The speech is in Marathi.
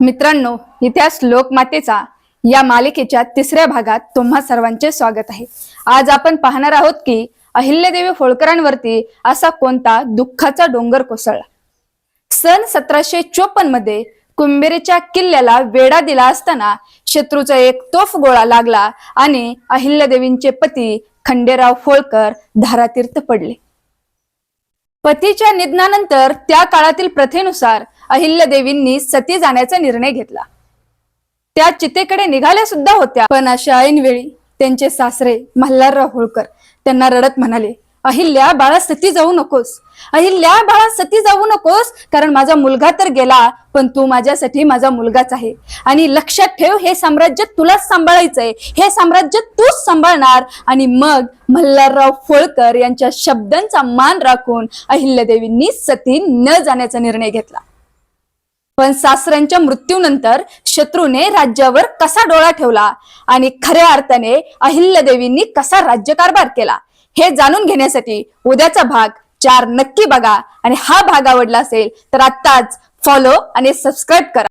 मित्रांनो, इतिहास लोकमातेचा या मालिकेच्या तिसऱ्या भागात तुम्हा सर्वांचे स्वागत आहे। आज आपण पाहणार आहोत की अहिल्यादेवी होळकरांवरती असा कोणता दुःखाचा डोंगर कोसळला। सन 1754 मध्ये कुंभेरीच्या किल्ल्याला वेढा दिला असताना शत्रूचा एक तोफ गोळा लागला आणि अहिल्यादेवींचे पती खंडेराव होळकर धारातीर्थ पडले। पतीच्या निधनानंतर त्या काळातील प्रथेनुसार अहिल्यादेवींनी सती जाण्याचा निर्णय घेतला। त्या चितेकडे निघाल्या सुद्धा होत्या, पण अशा ऐनवेळी त्यांचे सासरे मल्हारराव होळकर त्यांना रडत म्हणाले, अहिल्या बाळा सती जाऊ नकोस, अहिल्या बाळा सती जाऊ नकोस, कारण माझा मुलगा तर गेला पण तू माझ्यासाठी माझा मुलगाच आहे आणि लक्षात ठेव, हे साम्राज्य तुलाच सांभाळायचंय, हे साम्राज्य तूच सांभाळणार। आणि मग मल्हारराव होळकर यांच्या शब्दांचा मान राखून अहिल्यादेवींनी सती न जाण्याचा निर्णय घेतला। पण सासऱ्यांच्या मृत्यूनंतर शत्रूने राज्यावर कसा डोळा ठेवला आणि खऱ्या अर्थाने अहिल्यादेवींनी कसा राज्यकारभार केला हे जाणून घेण्यासाठी उद्याचा भाग 4 नक्की बघा। आणि हा भाग आवडला असेल तर आत्ताच फॉलो आणि सबस्क्राईब करा।